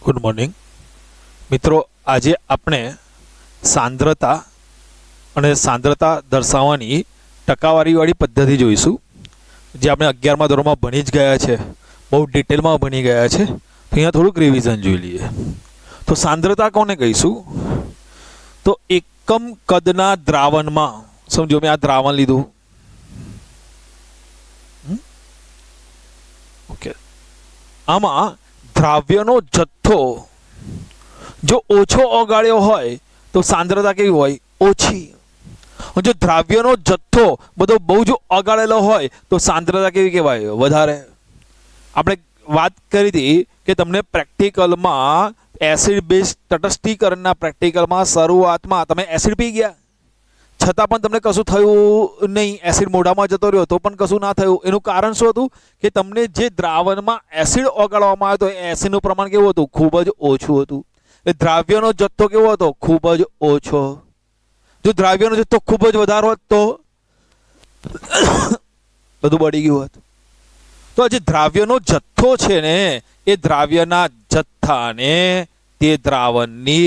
Good morning मित्रों। आज आपणे सांद्रता અને सांद्रता दर्शावવાની ટકાવારીવાળી પદ્ધતિ જોઈશું, જે આપણે 11મા ધોરણમાં ભણી જ ગયા છે, બહુ ડિટેલમાં ભણી ગયા છે। તો અહીંયા થોડુંક રિવિઝન જોઈ લઈએ। તો सांद्रता કોને કહીશું? તો એકમ કદના દ્રાવણમાં, સમજો મેં આ દ્રાવણ લીધું, ઓકે, આમાં દ્રાવ્યનો જથ્થો जो ओछो ओगाळ्यो होय तो सांद्रता केवी होय? ओछी। जो द्राव्यनो जथ्थो बधो बहु जो ओगाळेलो होय तो सांद्रता केवी कहेवाय? वधारे। आपणे वात करी हती के तमने प्रेक्टिकलमां एसिड बेस तटस्थीकरणना प्रेक्टिकलमां शरूआतमां तमे एसिड पी गया छतां पण तमने कशुं थयुं नहीं, एसिड मोढामां जतो रह्यो तो पण कशुं ना थयुं। एनुं कारण शुं हतुं के तमने जे द्रावणमां एसिड ओगाळवामां आव्यो तो एसिडनुं प्रमाण केवुं हतुं? खूब ज ओछुं हतुं। द्राव्यनो जथ्थो केवो हतो? खूब ज ओछो। जो द्राव्यनो जथ्थो खूब ज वधारे होत तो बधुं बળી ગયું હોત। तो आ जे द्राव्यनो जथ्थो छे ने ए द्राव्यना जथ्थाने ते द्रावणनी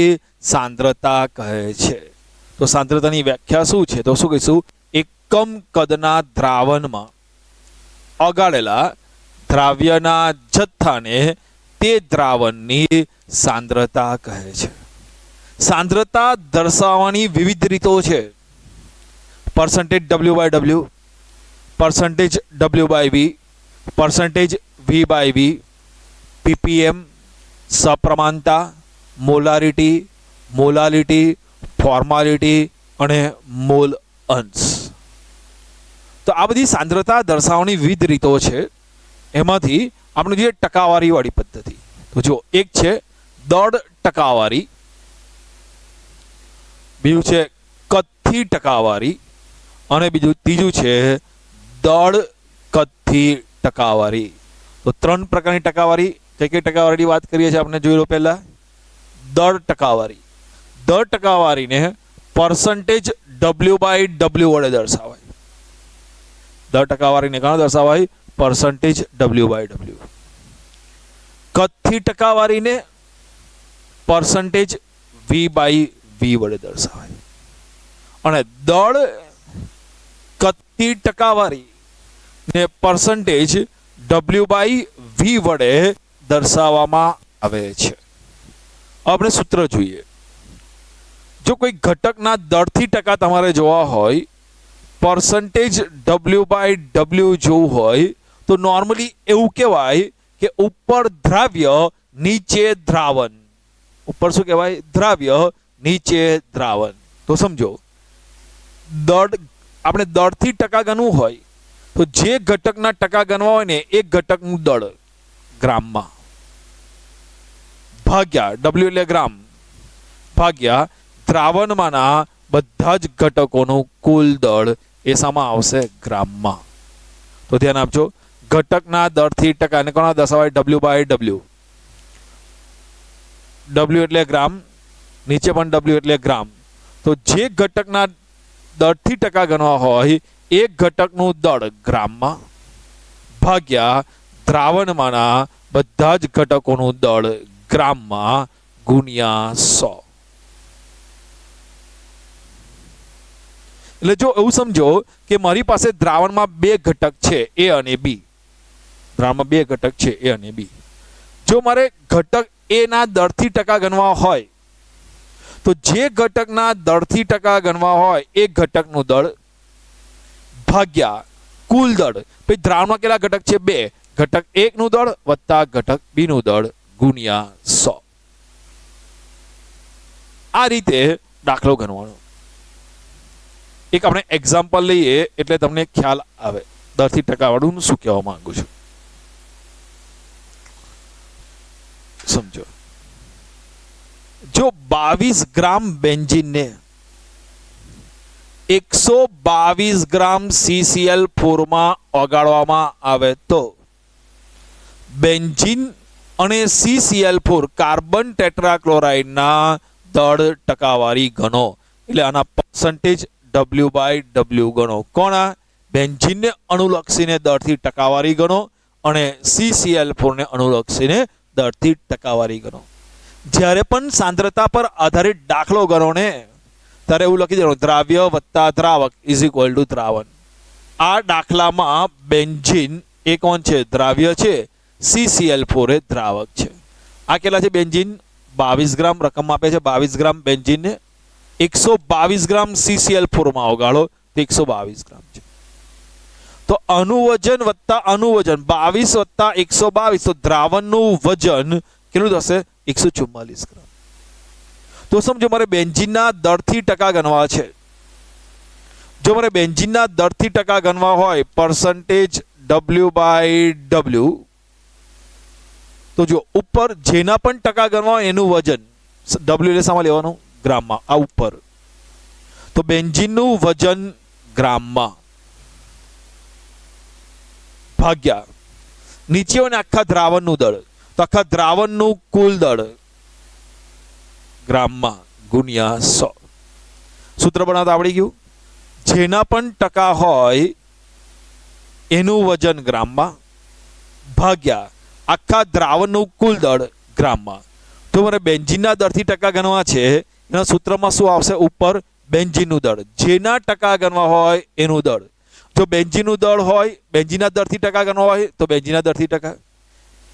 सांद्रता कहे छे। तो सांद्रतानी व्याख्या शुं छे? तो शुं कहीशुं? एकम कदना द्रावणमां ओगाळेला द्राव्यना जथ्थाने ते द्रावणनी सांद्रता कहे छे। सांद्रता दर्शावવાની વિવિધ રીતો છે। Percentage W by W, percentage W by V, percentage V by V, PPM, સપ્રમાણતા, મોલારિટી, મોલાલિટી, ફોર્માલિટી અને મોલ અંશ। તો આ બધી सांद्रता દર્શાવવાની વિવિધ રીતો છે। એમાંથી આપણે જોઈએ ટકાવારીવાળી પદ્ધતિ। તો જો એક છે દળ ટકાવારી, બીજું છે કદથી ટકાવારી અને ત્રીજું છે દળ કદથી ટકાવારી। તો ત્રણ પ્રકારની ટકાવારી, કઈ ટકાવારીની વાત કરીએ છીએ આપણે જોઈ લો। પહેલા દળ ટકાવારી। દળ ટકાવારીને પરસેન્ટેજ W by W વડે દર્શાવાય। દળ ટકાવારીને કોણ દર્શાવાય? Percentage W by W। कदથી ટકાવારીને परसेंटेज V by V વડે દર્શાવાય અને દળ કદથી ટકાવારી ને परसेंटेज W by V વડે દર્શાવવામાં આવે છે। આપણે સૂત્ર જોઈએ। જો કોઈ ઘટકના દળથી ટકા તમારે જોવા હોય, परसेंटेज W by W જોવું હોય तो नॉर्मली एवं कहवाय कि ऊपर द्राव्य नीचे द्रावण। ऊपर शू कहवाय? द्राव्य नीचे द्रावण। तो समझो दड़ आपणे दड़थी टका गणवुं होय तो जे घटकना टका गणवा होय ने एक घटकनुं दड़ ग्राम में भाग्या W એટલે ग्राम भाग्या द्रावणमांना बधा ज घटकोनुं कुल दड़ ए सामा आवशे? ग्राम में। तो ध्यान आपजो, घटकना दरथी टका ने कोना दर्शावाय? W by W। W એટલે ग्राम, नीचे पण W એટલે ग्राम। तो जे घटकना दरथी टका गणवा होय एक घटकनुं दળ ग्राम में भाग्या द्रावणमांना बधा ज घटकोनुं दળ ग्राम में गुण્યા 100। એટલે જો એવું સમજો કે મારી પાસે દ્રાવણમાં બે ઘટક છે A અને B। દ્રાવણમાં બે ઘટક છે A અને B। જો મારે ઘટક A ના દળથી ટકા ગણવા હોય તો જે ઘટકના દળથી ટકા ગણવા હોય એક ઘટકનું દળ ભાગ્યા કુલ દળ। પછી દ્રાવણમાં કેટલા ઘટક છે? બે। ઘટક 1 નું દળ વત્તા ઘટક B નું દળ ગુણ્યા 100। આ રીતે દાખલો ગણવાનો। एक अपने एक्जाम्पल लीए एटले तमने ख्याल आवे दरथी टकावाळुं शुं कहेवा मांगु छुं। समझो, जो 22 ग्राम बेंजीन ने 122 ग्राम CCl4 में ओगाळवामां आवे तो बेंजीन अने CCl4 कार्बन टेट्राक्लोराइड ना दળ टकावारी गणो। એટલે આના परसेंटेज W by W गणो। कोना? बेंजीन ने अणुलक्षीने दरथी टकावारी गणो અને CCl4 ने अणुलक्षीने दरथी टकावारी गणो। જ્યારે પણ સાંદ્રતા પર આધારિત દાખલો ગણો ને ત્યારે એવું લખી દેવાનું દ્રાવ્ય વત્તા દ્રાવક ઇઝ ઇક્વલ ટુ દ્રાવણ. આ દાખલામાં બેન્ઝીન એ કોણ છે? દ્રાવ્ય છે. CCl4 એ દ્રાવક છે. આ કેટલા છે બેન્ઝીન? 22 ગ્રામ રકમ આપે છે. 22 ગ્રામ બેન્ઝીનને 122 ગ્રામ CCl4 માં ઓગાળો તો 122 ગ્રામ છે. તો અનુવજન વત્તા અનુવજન 22 વત્તા 122 તો દ્રાવણનું વજન કેટલું થશે? 144 ગ્રામ. તો સમજો મારે બેન્ઝીનના દરથી ટકા ગણવા છે. જો મારે બેન્ઝીનના દરથી ટકા ગણવા હોય પર્સન્ટેજ W/W, તો જો ઉપર જેના પણ ટકા ગણવા હોય એનું વજન W એટલે શામાં લેવાનું? ગ્રામમાં. આ ઉપર તો બેન્ઝીનનું વજન ગ્રામમાં ભાગ્યા નીચે હોય ને આખા દ્રાવણનું દળ, તો આખા દ્રાવણનું કુલ દળ ગ્રામમાં ગુણ્યા 100. સૂત્ર બનાવતા આવડી ગયું. જેના પણ ટકા હોય એનું વજન ગ્રામમાં ભાગ્યા આખા દ્રાવણનું કુલ દળ ગ્રામમાં. તો મારે બેન્ઝીનના દરથી ટકા ગણવા છે એના સૂત્રમાં શું આવશે? ઉપર બેન્ઝીનનું દળ, જેના ટકા ગણવા હોય એનું દળ. જો બેન્ઝીનનું દળ હોય, બેન્ઝીનના દરથી ટકા ગણવા હોય તો બેન્ઝીનના દરથી ટકા,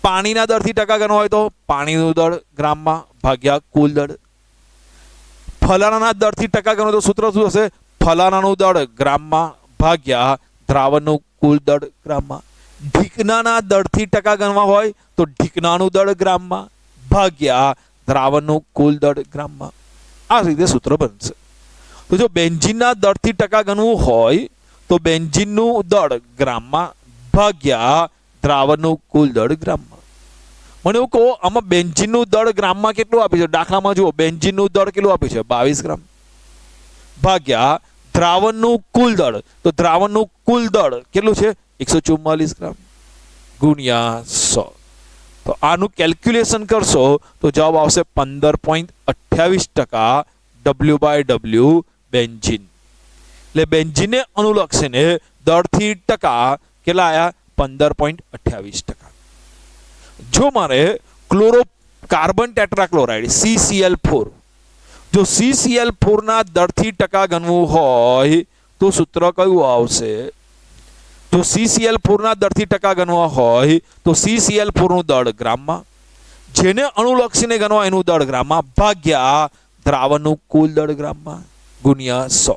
પાણીના દરથી ટકા ગણવા હોય તો પાણીનું દળ ગ્રામમાં ભાગ્યા કુલ દળ. ફલાણાના દરથી ટકા ગણો તો સૂત્ર શું હશે? ફલાણાનું દળ ગ્રામમાં ભાગ્યા દ્રાવણનું કુલ દળ ગ્રામમાં. ઢીકનાના દળથી ટકા ગણવા હોય તો ઢીકનાનું દળ ગ્રામમાં ભાગ્યા દ્રાવણનું કુલ દળ ગ્રામમાં. આ રીતે સૂત્ર બનશે. તો જો બેન્ઝીનના દળથી ટકા ગણવું હોય તો બેન્ઝીનનું દળ ગ્રામમાં ભાગ્યા દ્રાવણનું કુલ દળ ગ્રામમાં. મને એવું કહો આમાં બેન્ઝીનનું દળ ગ્રામમાં કેટલું આપ્યું છે? દાખલામાં જુઓ બેન્ઝીનનું દળ કેટલું આપ્યું છે? 22 ગ્રામ ભાગ્યા દ્રાવણનું કુલ દળ, તો દ્રાવણનું કુલ દળ કેટલું છે? 144 ગ્રામ ગુણ્યા 100. તો આનું કેલ્ક્યુલેશન કરશો તો જવાબ આવશે 15.28% W/W બેન્ઝીન. એટલે બેન્ઝીનને અનુલક્ષીને દળથી ટકા કેટલા આવ્યા? 15.28%. જો મારે કાર્બન ટેટ્રાક્લોરાઇડ CCl4, જો CCl4 ના દળથી ટકા ગણવું હોય તો સૂત્ર કયું આવશે? જો CCl4 ના દળથી ટકા ગણવા હોય તો CCl4 નું દળ ગ્રામમાં, જેને અનુલક્ષીને ગણવા એનું દળ ગ્રામમાં ભાગ્યા દ્રાવણનું કુલ દળ ગ્રામમાં ગુણ્યા 100.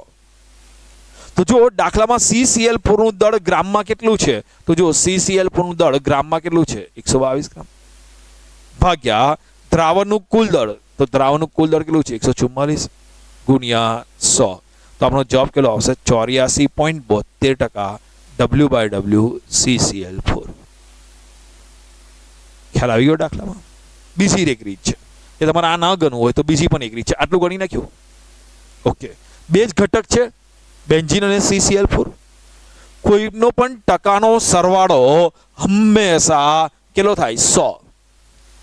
તો જો દાખલામાં CCl4 નું દળ ગ્રામમાં કેટલું છે? તો જો CCl4 નું દળ ગ્રામમાં કેટલું છે? 122 ગ્રામ ભાગ્યા દ્રાવણનું કુલ દળ, તો દ્રાવણનું કુલ દળ કેટલું છે? 144 ગુણ્યા 100. તો આપણો જવાબ કેટલો આવશે? 84.72% W/W CCl4. ખ્યાલ આવી ગયો દાખલામાં? બીજી એક રીત છે એ તમારે આ ના ગણવું હોય તો બીજી પણ એક રીત છે. આટલું ગણી નાખ્યું. ઓકે, બે જ ઘટક છે બેન્ઝીન અને CCl4. કોઈનો પણ ટકાનો સરવાળો હંમેશા કેટલો થાય? 100.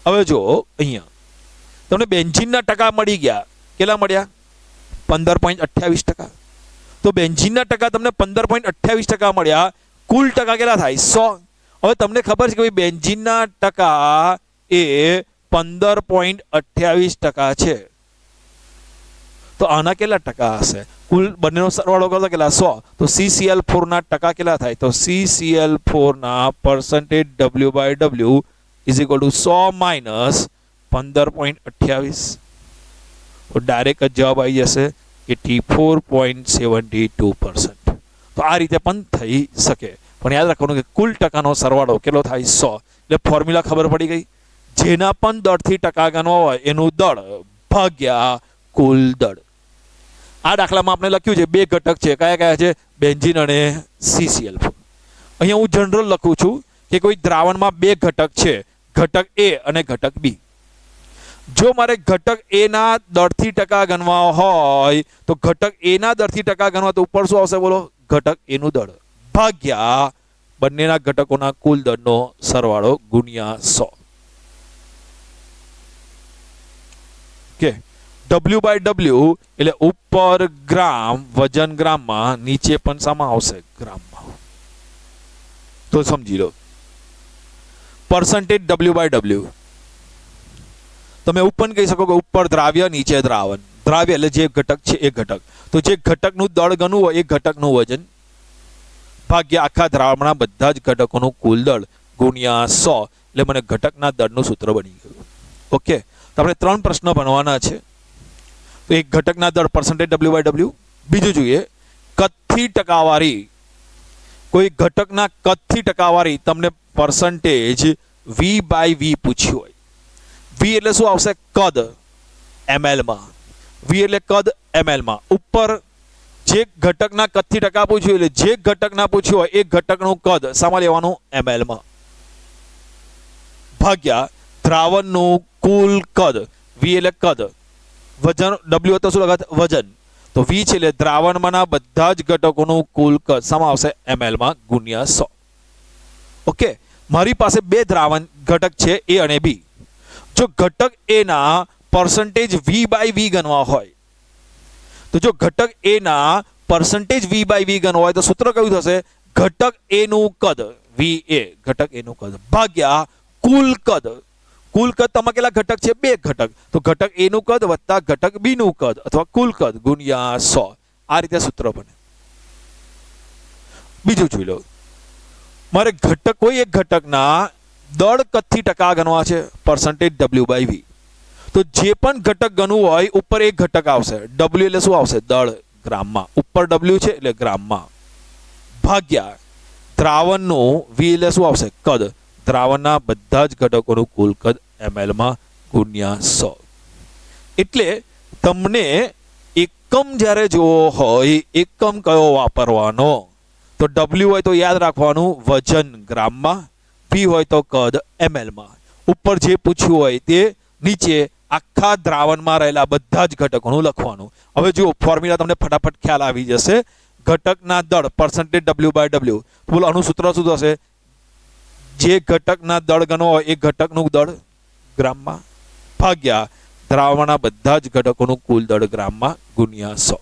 હવે જો અહીંયા તમને બેન્ઝીનના ટકા મળી ગયા. કેટલા મળ્યા? 15.28%. તો બેન્ઝીનના ટકા તમને 15.28% મળ્યા. કુલ ટકા કેટલા થાય? 100. હવે તમને ખબર છે કે ભાઈ બેન્ઝીનના ટકા એ 15.28% છે. તો આના કેટલા ટકા હશે? કુલ બંનેનો સરવાળો કરતા કેટલા? 100. તો CCl4 ના ટકા કેટલા થાય? તો CCl4 ના percentage W/W is equal to 100 minus 15.28. તો ડાયરેક્ટ જ જવાબ આવી જશે 84.72%. તો આ રીતે પણ થઈ શકે. પણ યાદ રાખવાનું કે કુલ ટકાનો સરવાળો કેટલો થાય? 100. એટલે ફોર્મ્યુલા ખબર પડી ગઈ. જેના પણ દળથી ટકા ગણવા હોય એનું દળ ભાગ્યા કુલ દળ. આ દાખલામાં આપણે લખ્યું છે બે ઘટક છે. કયા કયા છે? બેન્ઝીન અને CCl4. અહીંયા હું જનરલ લખું છું કે કોઈ દ્રાવણમાં બે ઘટક છે, ઘટક A અને ઘટક B. જો મારે ઘટક A ના દળથી ટકા ગણવા હોય તો ઘટક A ના દળથી ટકા ગણવા તો ઉપર શું આવશે? બોલો. ઘટક A નું દળ ભાગ્યા બંનેના ઘટકોના કુલ દળનો સરવાળો ગુણ્યા 100. કે W/W એટલે ઉપર ગ્રામ વજન ગ્રામમાં, નીચે પણ શામાં આવશે? ગ્રામમાં. તો સમજી લો પર્સન્ટેજ W/W. તમે એવું પણ કહી શકો કે ઉપર દ્રાવ્ય નીચે દ્રાવણ. દ્રાવ્ય એટલે જે ઘટક છે એ ઘટક. તો જે ઘટકનું દળ ગણવું હોય એ ઘટકનું વજન ભાગ્યા આખા દ્રાવણના બધા જ ઘટકોનું કુલ દળ ગુણ્યા 100 એટલે મને ઘટકના દળનું સૂત્ર બની ગયું. ઓકે, તો આપણે 3 પ્રશ્ન ભણવાના છે. તો એક ઘટકના દળ પર્સન્ટેજ W/W. બીજું જોઈએ કદથી ટકાવારી. કોઈ ઘટકના કદથી ટકાવારી તમને પર્સન્ટેજ V/V પૂછ્યું હોય. V એટલે શું આવશે? કદ ml માં. V એટલે કદ ml માં. ઉપર જે ઘટકના કદથી ટકા પૂછ્યું એટલે જે ઘટકના પૂછ્યું હોય એ ઘટકનું કદ સામા લેવાનું ml માં ભાગ્યા દ્રાવણનું કુલ કદ. V એટલે કદ, વજન W હતો શું લગાત? વજન. તો V છે એટલે દ્રાવણમાંના બધા જ ઘટકોનું કુલ કદ સામા આવશે ml માં ગુણ્યા 100. ઓકે, મારી પાસે બે દ્રાવણ ઘટક છે A અને B. જો ઘટક A ના પર્સન્ટેજ V/V ગણવા હોય તો જો ઘટક A ના પર્સન્ટેજ V/V ગણવા હોય તો સૂત્ર કયું થશે? ઘટક A નું કદ VA, ઘટક A નું કદ ભાગ્યા કુલ કદ. કુલ કદ તમારે કેટલા ઘટક છે? બે ઘટક. તો ઘટક A નું કદ વત્તા ઘટક B નું કદ અથવા કુલ કદ ગુણ્યા 100. આ રીતે સૂત્ર બને. બીજું જોઈ લો. મારે ઘટક કોઈ એક ઘટકના દળ કદથી ટકા ગણવા છે પર્સન્ટેજ W/V. તો જે પણ ઘટક ગણવું હોય ઉપર એક ઘટક આવશે. W એટલે શું આવશે? દળ ગ્રામમાં. ઉપર W છે એટલે ગ્રામમાં ભાગ્યા દ્રાવણનું V એટલે શું આવશે? કદ. દ્રાવણના બધા જ ઘટકોનું કુલ કદ ml માં ગુણ્યા 100. એટલે તમને એકમ જ્યારે જોવો હોય એકમ કયો વાપરવાનો? તો W હોય તો યાદ રાખવાનું વજન ગ્રામમાં, V હોય તો કદ ml માં. ઉપર જે પૂછ્યું હોય તે નીચે આખા દ્રાવણમાં રહેલા બધા જ ઘટકોનું લખવાનું. હવે જુઓ ફોર્મ્યુલા તમને ફટાફટ ખ્યાલ આવી જશે. ઘટકના દળ પર્સન્ટેજ W/W. બોલો આનું સૂત્ર શું થશે? જે ઘટકના દળ ગણવો હોય એ ઘટકનું દળ ગ્રામમાં ભાગ્યા દ્રાવણના બધા જ ઘટકોનું કુલ દળ ગ્રામમાં ગુણ્યા 100.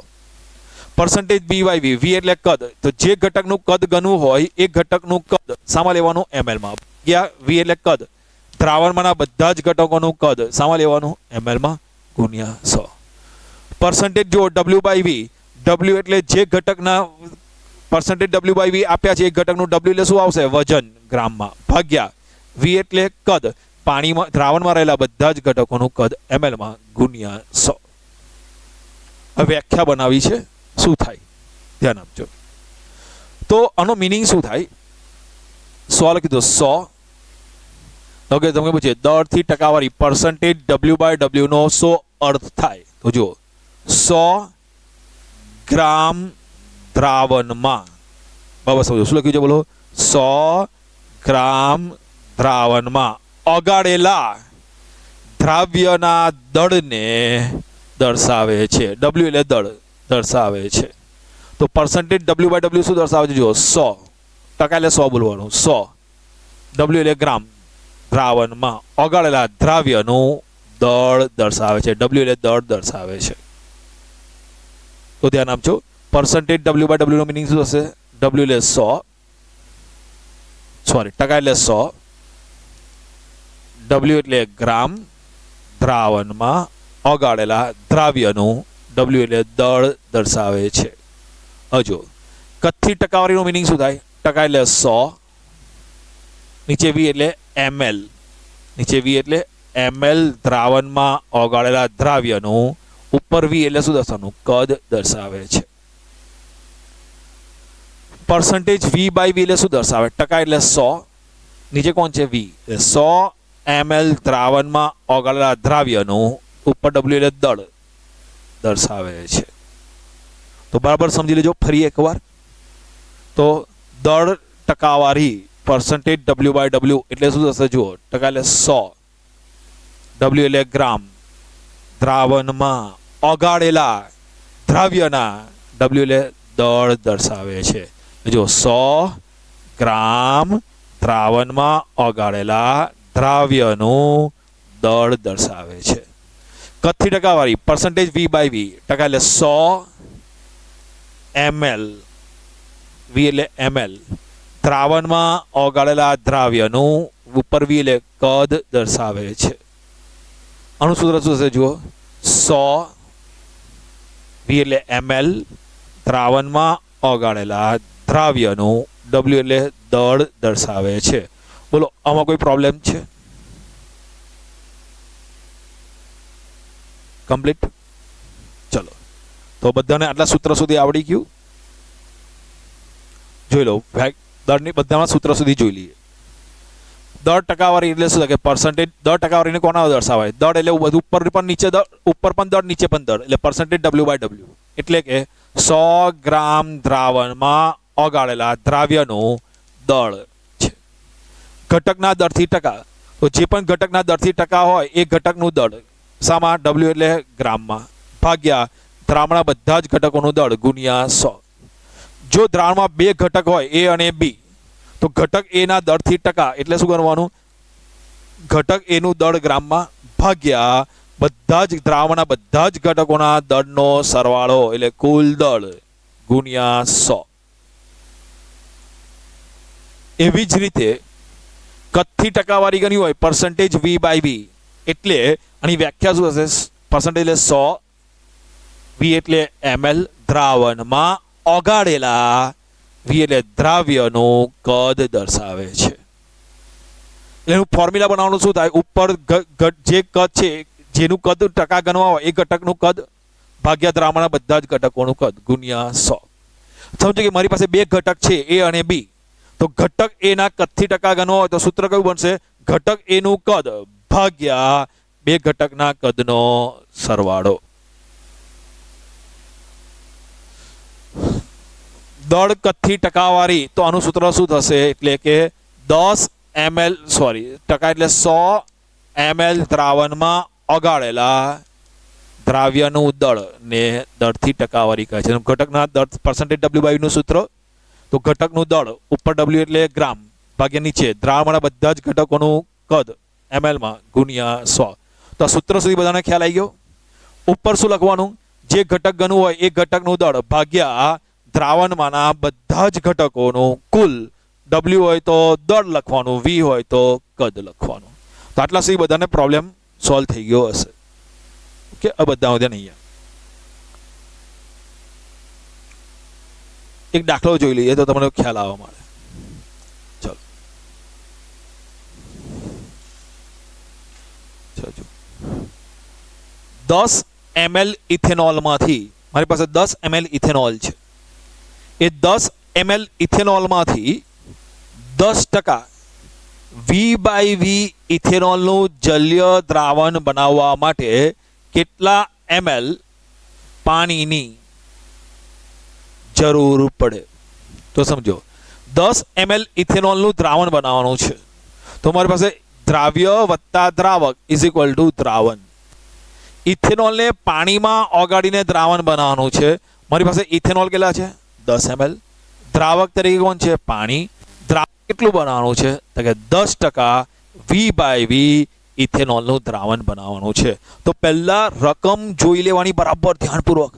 Percentage V/V. V એટલે કદ. તો જે ઘટકનું કદ ગણવું હોય એ ઘટકનું કદ સામા લેવાનું ml માં ભાગ્યા V એટલે કદ. દ્રાવણમાંના બધા જ ઘટકોનું કદ સામા લેવાનું ml માં ગુણ્યા 100. પર્સન્ટેજ જો W/V. W એટલે જે ઘટકના પર્સન્ટેજ W/V આપ્યા છે એ ઘટકનું W એટલે શું આવશે? વજન ગ્રામમાં ભાગ્યા V એટલે કદ. પાણીમાં દ્રાવણમાં રહેલા બધા જ ઘટકોનું કદ ml માં ગુણ્યા 100. હવે વ્યાખ્યા બનાવી છે. શું થાય ધ્યાન આપજો. તો આનો મિનિંગ શું થાય? 100 લખી દો. 100 ઓકે, તમે પૂછે દળથી ટકાવારી પર્સન્ટેજ W/W નો 100 અર્થ થાય. તો જુઓ 100 ગ્રામ દ્રાવણમાં. બાબા સમજો શું લખ્યું છે? બોલો. 100 ગ્રામ દ્રાવણમાં ઓગાળેલા દ્રાવ્યના દળને દર્શાવે છે. W એટલે દળ દર્શાવે છે. તો પર્સન્ટેજ W/W શું દર્શાવે છે? જુઓ 100 ટકા એટલે 100 બોલવાનું. 100 W એટલે ગ્રામ. દ્રાવણમાં ઓગાળેલા દ્રાવ્યનું દળ દર્શાવે છે. W એટલે દળ દર્શાવે છે. તો ધ્યાન આપજો. પર્સન્ટેજ W/W નો મિનિંગ શું થશે? W એટલે 100 ટકા એટલે 100. W એટલે ગ્રામ. દ્રાવણમાં ઓગાળેલા દ્રાવ્યનું W એટલે દળ દર્શાવે છે. હજુ કદથી ટકાવારીનું મિનિંગ શું થાય? ટકા એટલે 100. નીચે V એટલે ml. નીચે V એટલે ml દ્રાવણમાં ઓગાળેલા દ્રાવ્યનું. ઉપર V એટલે શું દર્શાવવાનું? કદ દર્શાવે છે. પર્સન્ટેજ V/V એટલે શું દર્શાવે? ટકા એટલે 100. નીચે કોણ છે? V. 100 ml દ્રાવણમાં ઓગાળેલા દ્રાવ્યનું. ઉપર W એટલે દળ દર્શાવે છે. તો બરાબર સમજી લેજો ફરી એકવાર. તો દળ ટકાવારી પર્સન્ટેજ W/W એટલે શું થશે? જુઓ ટકા એટલે 100. W એટલે ગ્રામ. દ્રાવણમાં ઓગાળેલા દ્રાવ્યના W એટલે દળ દર્શાવે છે. જો 100 ગ્રામ દ્રાવણમાં ઓગાળેલા દ્રાવ્યનું દળ દર્શાવે છે. કદથી ટકાવારી પર્સન્ટેજ V/V. ટકા એટલે 100 ml. V એટલે ml. દ્રાવણમાં ઓગાળેલા દ્રાવ્યનું. ઉપર V એટલે કદ દર્શાવે છે. આનું સૂત્ર શું થશે જુઓ, 100 V એટલે ml દ્રાવણમાં ઓગાળેલા દ્રાવ્યનું W એટલે દળ દર્શાવે છે. બોલો આમાં કોઈ પ્રોબ્લેમ છે? કમ્પ્લીટ. ચલો તો બધાને આટલા સૂત્ર સુધી આવડી ગયું? જોઈ લો, દળની બધાના સૂત્ર સુધી જોઈ લઈએ. દળ ટકાવારી એટલે શું કે પર્સન્ટેજ. દળ ટકાવારીને કોના દર્શાવાય? દળ એટલે બધું ઉપર પણ નીચે દળ, ઉપર પણ દળ નીચે પણ દળ, એટલે પર્સન્ટેજ W/W. એટલે કે 100 ગ્રામ દ્રાવણમાં ઓગાળેલા દ્રાવ્યનું દળ છે. ઘટકના દળથી ટકા, તો જે પણ ઘટકના દળથી ટકા હોય એ ઘટકનું દળ શામાં? W એટલે ગ્રામમાં, ભાગ્યા દ્રાવણના બધા જ ઘટકોનું દળ ગુણ્યા 100. જો દ્રાવણમાં બે ઘટક હોય A અને B, તો ઘટક A ના દળથી ટકા એટલે શું કરવાનું? ઘટક A નું દળ ગ્રામમાં ભાગ્યા બધા જ દ્રાવણના બધા જ ઘટકોના દળનો સરવાળો એટલે કુલ દળ ગુણ્યા 100. એવી જ રીતે કદથી ટકાવારી ગણી હોય પર્સન્ટેજ V/V, એટલે આની વ્યાખ્યા શું હશે? પર્સન્ટેજ એટલે 100, V એટલે ml દ્રાવણમાં ઓગાળેલા, V એટલે દ્રાવ્યનું કદ દર્શાવે છે. એનું ફોર્મ્યુલા બનાવવાનું શું થાય? ઉપર જે કદ છે, જેનું કદ ટકા ગણવા હોય એ ઘટકનું કદ ભાગ્યા દ્રાવણના બધા જ ઘટકોનું કદ ગુણ્યા 100. સમજો કે મારી પાસે બે ઘટક છે A અને B, તો ઘટક A ના કદથી ટકા ગણવા હોય તો સૂત્ર કયું બનશે? ઘટક A નું કદ ભાગ્યા બે ઘટકના કદનો સરવાળો. દળ કદથી ટકાવારી, તો આનું સૂત્ર શું થશે? એટલે કે 10 ml ટકા એટલે 100 ml દ્રાવણમાં ઓગાળેલા દ્રાવ્યનું દળ ને દળથી ટકાવારી કહે છે. ઘટકના દળ પર્સન્ટેજ W/V નું સૂત્ર, તો ઘટકનું દળ ઉપર W એટલે ગ્રામ ભાગ્યા નીચે દ્રાવણના બધા જ ઘટકોનું કદ ml માં ગુણ્યા 100. તો આ સૂત્ર સુધી બધાને ખ્યાલ આવી ગયો? ઉપર શું લખવાનું? જે ઘટક ગણવું હોય એ ઘટકનું દળ ભાગ્યા દ્રાવણમાંના બધા જ ઘટકોનું કુલ. W હોય તો દળ લખવાનું, V હોય તો કદ લખવાનું. તો આટલા સુધી બધાને પ્રોબ્લેમ સોલ્વ થઈ ગયો હશે. ઓકે, આ બધા વધ્યા નહીં. એક દાખલો જોઈ લઈએ તો તમને ખ્યાલ આવવા મળે. ચલો 10 ml ઇથેનોલમાંથી, મારી પાસે 10 ml ઇથેનોલ છે, એ 10 ml ઇથેનોલમાંથી 10% V/V ઇથેનોલનું જલીય દ્રાવણ બનાવવા માટે કેટલા ml પાણીની જરૂર પડે? તો સમજો 10 ml ઇથેનોલનું દ્રાવણ બનાવવાનું છે, તો મારી પાસે દ્રાવ્ય વત્તા દ્રાવક = દ્રાવણ. ઇથેનોલને પાણીમાં ઓગાળીને દ્રાવણ બનાવવાનું છે. મારી પાસે ઇથેનોલ કેટલા છે? 10 ml. દ્રાવક તરીકે કોણ છે? પાણી. દ્રાવક કેટલું બનાવવાનું છે? તો કે 10% V/V ઇથેનોલનું દ્રાવણ બનાવવાનું છે. તો પહેલા રકમ જોઈ લેવાની બરાબર ધ્યાનપૂર્વક.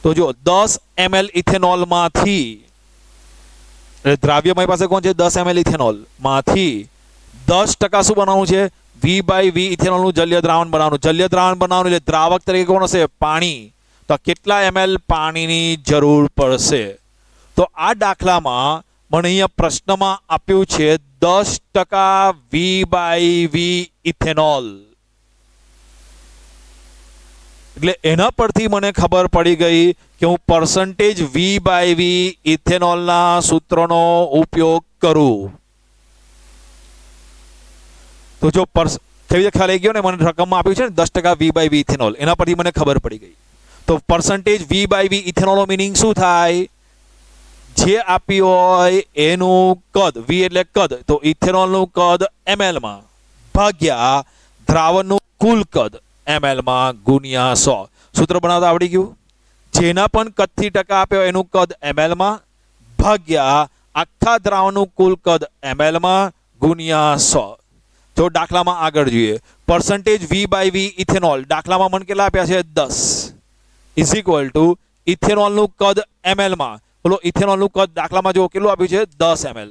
તો જો 10 ml ઇથેનોલમાંથી, દ્રાવ્ય મારી પાસે કોણ છે? 10 ml ઇથેનોલ માંથી 10% શું બનાવવાનું છે? V/V ઇથેનોલનું જલીય દ્રાવણ બનાવવાનું. જલીય દ્રાવણ બનાવવાનું એટલે દ્રાવક તરીકે કોણ હશે? પાણી. તો કેટલા ml પાણીની જરૂર પડશે? તો આ દાખલામાં મને અહીંયા પ્રશ્નમાં આપ્યું છે 10% V/V ઇથેનોલ. એટલે એના પરથી મને ખબર પડી ગઈ કે હું પર્સન્ટેજ V/V ઇથેનોલના સૂત્રનો ઉપયોગ કરું. તો જો કેવી રીતે ખ્યાલ આવી ગયો ને? મને રકમમાં આપ્યું છે ને 10% V/V ઇથેનોલ, એના પરથી મને ખબર પડી ગઈ. તો પર્સન્ટેજ V/V ઇથેનોલનો મિનિંગ શું થાય? જે આપ્યું હોય એનું કદ, V એટલે કદ, તો ઇથેનોલનું કદ ml માં ભાગ્યા દ્રાવણનું કુલ કદ ml માં ગુણ્યા 100. સૂત્ર બનાવતા આવડી ગયું? જેના પણ કદથી ટકા આપ્યો એનું કદ ml માં ભાગ્યા આખા દ્રાવણનું કુલ કદ ml માં ગુણ્યા 100. તો દાખલામાં આગળ જોઈએ. પર્સન્ટેજ V/V ઇથેનોલ દાખલામાં મને કેટલા આપ્યા છે? 10 = ઇથેનોલનું કદ ml માં. બોલો ઇથેનોલનું કદ દાખલામાં જો કેટલું આપ્યું છે? 10 ml.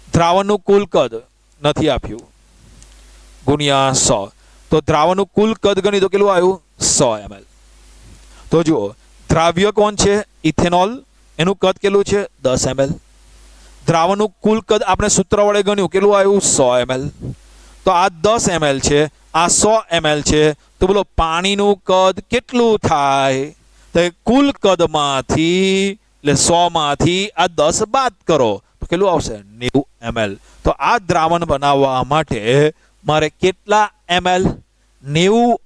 દ્રાવણનું કુલ કદ નથી આપ્યું, ગુણ્યા 100. તો દ્રાવણનું કુલ કદ ગણી તો કેટલું આવ્યું 100 ml. તો જુઓ દ્રાવ્ય કોણ છે ઇથેનોલ, એનું કદ કેટલું છે 10 ml. દ્રાવણનું કુલ કદ આપણે સૂત્ર વડે ગણ્યું કેટલું આવ્યું 100 ml. તો આ 10 ml છે, આ 100 ml છે, તો બોલો પાણીનું કદ કેટલું થાય? તો કુલ કદમાંથી એટલે 100 માંથી આ 10 બાદ કરો તો કેટલું આવશે 90 ml. તો આ દ્રાવણ બનાવવા માટે મારે કેટલા ml 90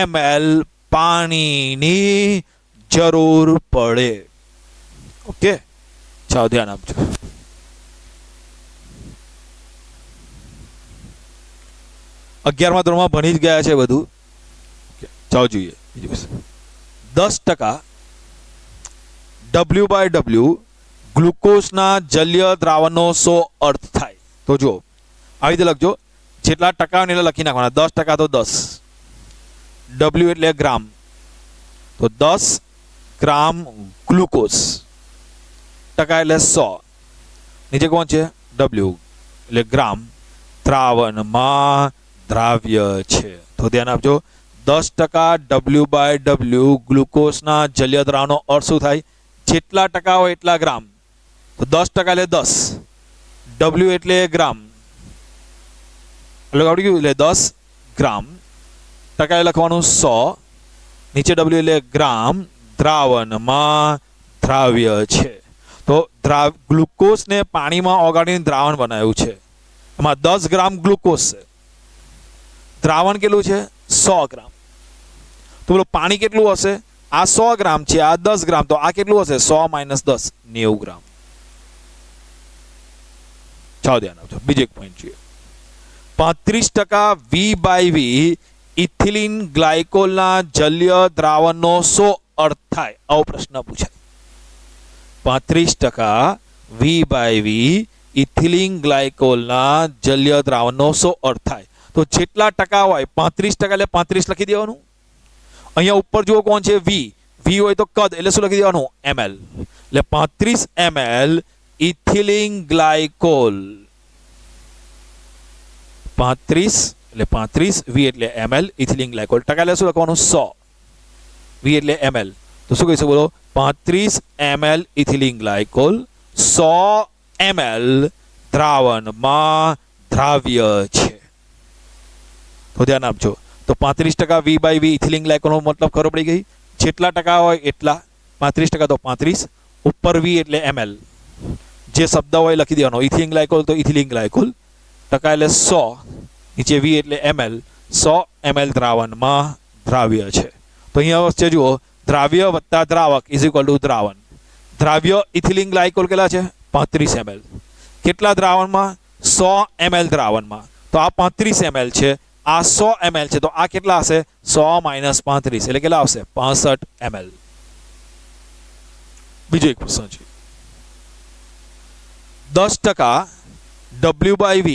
ml પાણીની જરૂર પડે. ઓકે, ચાલો ધ્યાન આપજો. અગિયારમાં ધોરણમાં ભણી જ ગયા છે બધું. ચાલો જોઈએ બીજું. 10% W/W ગ્લુકોઝના જલીય દ્રાવણનો શો અર્થ થાય? તો જો આવી રીતે લખજો, જેટલા ટકા એટલે લખી નાખવાના. 10% તો 10, W એટલે ગ્રામ, તો 10 ગ્રામ ગ્લુકોઝ, ટકા એટલે 100, નીચે કોણ છે W એટલે ગ્રામ, દ્રાવણમાં દ્રાવ્ય છે. તો ધ્યાન આપજો, 10% W/W ગ્લુકોઝના જલીય દ્રાવણનો અર્થ શું થાય? જેટલા ટકા હોય એટલા ગ્રામ, તો 10% એટલે 10, W એટલે ગ્રામ એટલે આવડી ગયું, એટલે 10 ગ્રામ, ટકા એ લખવાનું 100, નીચે W એટલે ગ્રામ, દ્રાવણમાં દ્રાવ્ય છે. તો ગ્લુકોઝને પાણીમાં ઓગાળીને દ્રાવણ બનાવ્યું છે, એમાં 10 ગ્રામ ગ્લુકોઝ છે, દ્રાવણ કેટલું છે 100 ગ્રામ. તો બોલો પાણી કેટલું હશે? આ 100 ગ્રામ છે, આ 10 ગ્રામ, તો આ કેટલું હશે? 100 - 10 90 ગ્રામ. ચાલો ધ્યાન આપજો. બીજો એક પોઈન્ટ જોઈએ, 35% V/V ઇથિલિન ગ્લાયકોલના જલીય દ્રાવણનો શો અર્થ થાય? આવો પ્રશ્ન પૂછાય. 35% V/V ઇથિલિન ગ્લાયકોલના જલીય દ્રાવણનો શો અર્થ થાય? તો જેટલા ટકા હોય 35% એટલે 35 લખી દેવાનું. અહીંયા ઉપર જુઓ કોણ છે? V. V હોય તો કદ એટલે શું લખી દેવાનું? ml. એટલે 35 ml ઇથિલિન ગ્લાયકોલ, 35 એટલે 35, V એટલે ml, ઇથિલિન ગ્લાયકોલ, ટકા એટલે શું લખવાનું? 100, V એટલે ml. તો શું કહીશું બોલો? 35 ml ઇથિલિન ગ્લાયકોલ 100 ml દ્રાવણમાં દ્રાવ્ય છે. તો ધ્યાન આપજો. તો 35% V/V ઇથિલિન ગ્લાયકોલનો મતલબ ખબર પડી ગઈ. જેટલા ટકા હોય એટલા, 35% તો 35, ઉપર V એટલે ml, જે શબ્દ હોય લખી દેવાનો. ઇથિલિન ગ્લાયકોલ તો ઇથિલિન ગ્લાયકોલ, ટકા એટલે 100, નીચે V એટલે ml, 100 ml દ્રાવણમાં દ્રાવ્ય છે. તો અહીંયા વચ્ચે જુઓ, દ્રાવ્ય વત્તા દ્રાવક ઇઝ ઇક્વલ ટુ દ્રાવણ. દ્રાવ્ય ઇથિલિન ગ્લાયકોલ કેટલા છે? 35 ml. કેટલા દ્રાવણમાં? 100 ml દ્રાવણમાં. તો આ 35 ml છે, આ 100 ml છે, તો આ કેટલા હશે? 100 - 35 એટલે કેટલા આવશે? 65 ml. બીજો એક પ્રશ્ન છે, 10% W/V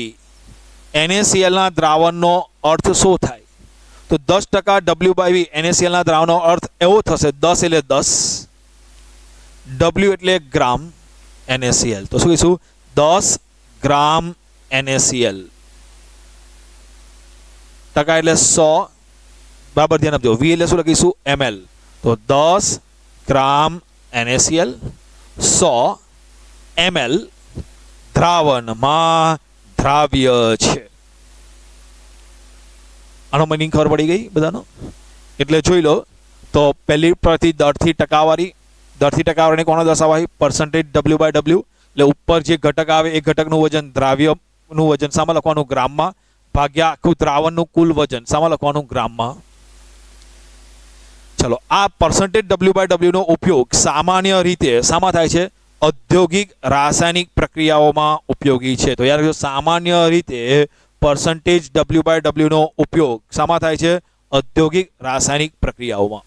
NaCl ના દ્રાવણનો અર્થ શું થાય? તો 10% W/V NaCl ના દ્રાવણનો અર્થ એવો થશે, 10 એટલે 10, W એટલે ગ્રામ, NaCl. તો શું કહીશું? 10 ગ્રામ NaCl, ટકા એટલે 100, બરાબર ધ્યાન આપજો. V એટલે શું લખીશું? ml. તો 10 ગ્રામ NaCl 100 ml દ્રાવણમાં દ્રાવ્ય છે. આનો મીનિંગ ખબર પડી ગઈ બધાનો? એટલે જોઈ લો, તો પહેલી પરથી દરથી ટકાવારી, દરથી ટકાવારીને કોનો દર્શાવાય? Percentage W/W. એટલે ઉપર જે ઘટક આવે એ ઘટકનું વજન, દ્રાવ્યનું વજન શામાં લખવાનું? ગ્રામમાં, ભાગ્યા આખું દ્રાવણનું કુલ વજન શામાં લખવાનું? ગ્રામમાં. ચલો, આ પર્સન્ટેજ W/W નો ઉપયોગ સામાન્ય રીતે શામાં થાય છે? ઔદ્યોગિક રાસાયણિક પ્રક્રિયાઓમાં ઉપયોગી છે. તો યાર, સામાન્ય રીતે પર્સન્ટેજ W/W નો ઉપયોગ શામાં થાય છે? ઔદ્યોગિક રાસાયણિક પ્રક્રિયાઓમાં.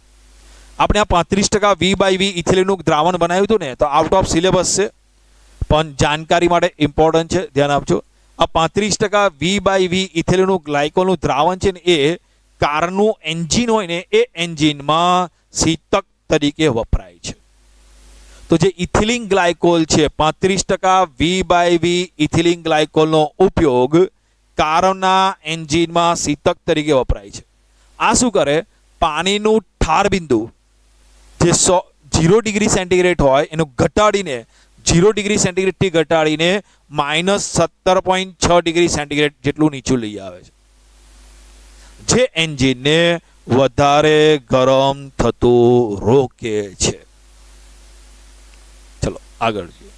આપણે આ 35% V/V ઇથિલિનનું દ્રાવણ બનાવ્યું હતું ને, તો આઉટ ઓફ સિલેબસ છે, પણ જાણકારી માટે ઇમ્પોર્ટન્ટ છે, ધ્યાન આપજો. આ 35% V/V ઇથિલિનનું ગ્લાયકોલનું દ્રાવણ છે ને, એ કારનું એન્જિન હોય ને, એ એન્જિનમાં શીતક તરીકે વપરાય છે. તો જે ઇથિલિન ગ્લાયકોલ છે, 35% V/V ઇથિલિન ગ્લાયકોલનો ઉપયોગ કારના એન્જિનમાં શીતક તરીકે વપરાય છે. આ શું કરે, પાણીનું ઠાર બિંદુ જે 0 ડિગ્રી સેન્ટીગ્રેડ હોય એનું ઘટાડીને 0 ડિગ્રી સેન્ટીગ્રેડથી ઘટાડીને -17.6 ડિગ્રી સેન્ટીગ્રેડ જેટલું નીચું લઈ આવે છે, જે એન્જિનને વધારે ગરમ થતું રોકે છે. ચલો આગળ જોઈએ.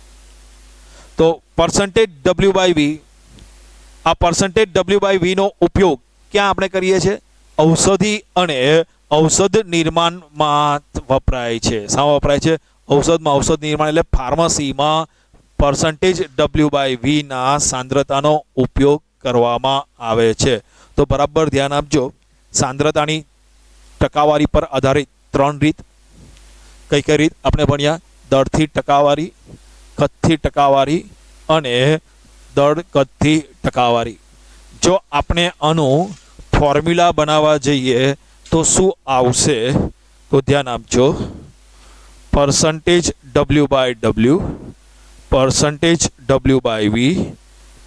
તો પરસન્ટેજ W/V, આ પરસન્ટેજ W/V નો ઉપયોગ ક્યાં આપણે કરીએ છીએ? ઔષધિ અને ઔષધ નિર્માણમાં વપરાય છે. શામાં વપરાય છે? ઔષધમાં. ઔષધ નિર્માણ એટલે ફાર્મસીમાં પરસન્ટેજ W/V ના સાંદ્રતાનો ઉપયોગ કરવામાં આવે છે. તો બરાબર ધ્યાન આપજો. સાંદ્રતાની ટકાવારી પર આધારિત 3 રીત. કઈ કઈ રીત આપણે ભણ્યા? દળથી ટકાવારી, કદથી ટકાવારી અને દળ કદથી ટકાવારી. જો આપણે આનું ફોર્મ્યુલા બનાવવા જઈએ તો શું આવશે? તો ધ્યાન આપજો. Percentage W/W, percentage W/V,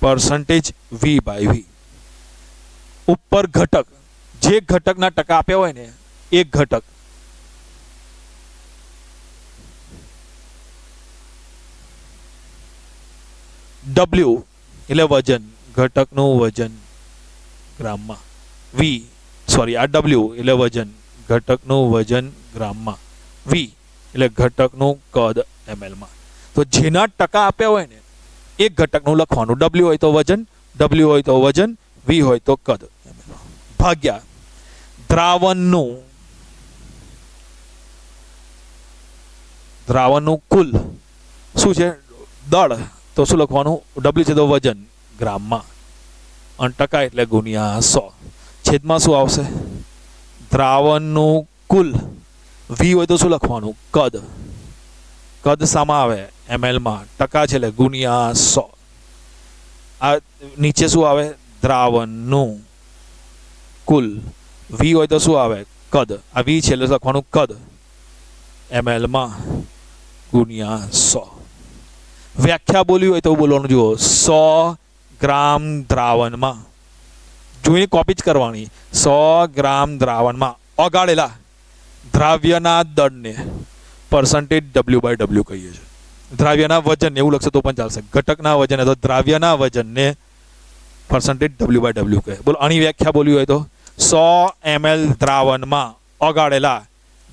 percentage V/V. ઉપર ઘટક, જે ઘટકના ટકા આપ્યા હોય ને એક ઘટક, W એટલે વજન, ઘટકનું વજન ગ્રામમાં. આ W એટલે વજન, ઘટકનું વજન ગ્રામમાં. V એટલે ઘટકનું કદ ml માં. તો જેના ટકા આપ્યા હોય ને એક ઘટકનું લખવાનું. W હોય તો વજન, W હોય તો વજન, V હોય તો કદ ml માં. ભાગ્યા દ્રાવણનું કુલ શું છે? દળ. તો શું લખવાનું? W છે તો વજન ગ્રામમાં અને ટકા એટલે ગુણ્યા 100. છેદમાં શું આવશે? દ્રાવણનું કુલ. V હોય તો શું લખવાનું? કદ. કદ શામાં આવે? ml માં. ટકા છે એટલે ગુણ્યા 100. આ નીચે શું આવે? દ્રાવણનું કુલ. V હોય તો શું આવે? કદ. આ V છે એટલે લખવાનું કદ ml માં ગુણ્યા 100. વ્યાખ્યા બોલવી હોય તો બોલવાનું. જુઓ, 100 ગ્રામ દ્રાવણમાં, જોઈને કોપી જ કરવાની. 100 ગ્રામ દ્રાવણમાં ઓગાળેલા દ્રાવ્યના દળને પરસન્ટેજ W/W કહીએ છીએ. દ્રાવ્યના વજન એવું લખશે તો પણ ચાલશે. ઘટકના વજન તો દ્રાવ્યના વજનને પરસન્ટેજ W/W કહે. બોલો, આની વ્યાખ્યા બોલવી હોય તો 100 ml દ્રાવણમાં ઓગાળેલા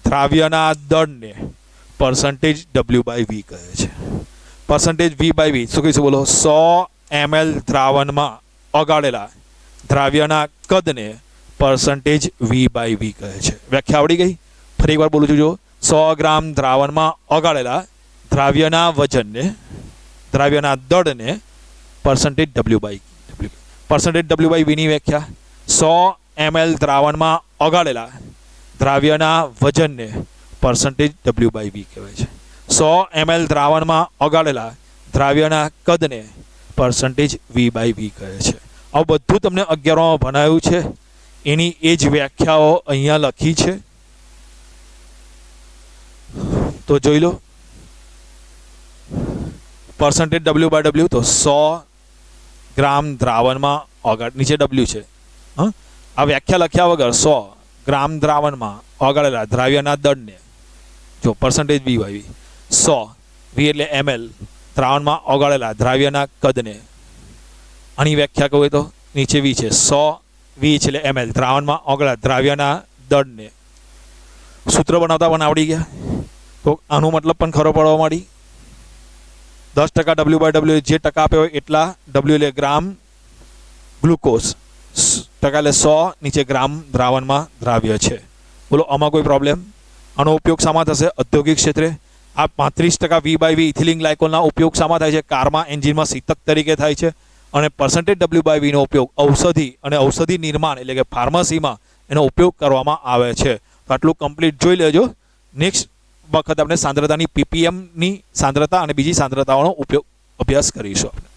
દ્રાવ્યના દળને પરસન્ટેજ W/V કહે છે. પરસન્ટેજ V/V શું કહીશું? બોલો, 100 ml દ્રાવણમાં ઓગાળેલા દ્રાવ્યના કદને પરસન્ટેજ V/V કહે છે. વ્યાખ્યા આવડી ગઈ? ફરી એકવાર બોલું છું. જો 100 ગ્રામ દ્રાવણમાં ઓગાળેલા દ્રાવ્યના વજનને, દ્રાવ્યના દળને પરસન્ટેજ W/V. પરસન્ટેજ W/V ની વ્યાખ્યા: 100 ml દ્રાવણમાં ઓગાળેલા દ્રાવ્યના વજનને પરસન્ટેજ W/V કહેવાય છે. 100 ml દ્રાવણમાં ઓગાળેલા દ્રાવ્યના કદને પરસન્ટેજ V/V કહે છે. આ બધું તમને 11માં ભણાયું છે. એની એ જ વ્યાખ્યાઓ અહીંયા લખી છે, તો જોઈ લો. પરસન્ટેજ W/W તો 100 ગ્રામ દ્રાવણમાં ઓગાળ, નીચે W છે. આ વ્યાખ્યા લખ્યા વગર 100 ગ્રામ દ્રાવણમાં ઓગાળેલા દ્રાવ્યના દળને, જો પરસન્ટેજ V/V, 100 V એટલે ml દ્રાવણમાં ઓગાળેલા દ્રાવ્યના કદને, આની વ્યાખ્યા કહું તો નીચે V છે. 100 V છે એટલે ml દ્રાવણમાં ઓગાળેલા દ્રાવ્યના દળને. સૂત્ર બનાવતા પણ આવડી ગયા, તો આનો મતલબ પણ ખરો પડવા માંડી. 10% W/W જે ટકા આપ્યો હોય એટલા, W એટલે ગ્રામ ગ્લુકોઝ, ટકા એટલે 100, નીચે ગ્રામ દ્રાવણમાં દ્રાવ્ય છે. બોલો, આમાં કોઈ પ્રોબ્લેમ? આનો ઉપયોગ શામાં થશે? ઔદ્યોગિક ક્ષેત્રે. આ 35% V/V ઇથિલિન ગ્લાયકોલના ઉપયોગ શામાં થાય છે? કારમાં, એન્જિનમાં શીતક તરીકે થાય છે. અને પરસન્ટેજ W/V નો ઉપયોગ ઔષધિ અને ઔષધિ નિર્માણ એટલે કે ફાર્મસીમાં એનો ઉપયોગ કરવામાં આવે છે. તો આટલું કમ્પ્લીટ જોઈ લેજો. નેક્સ્ટ વખત આપણે સાંદ્રતાની ppm ની સાંદ્રતા અને બીજી સાંદ્રતાઓનો ઉપયોગ અભ્યાસ કરીશું આપણે.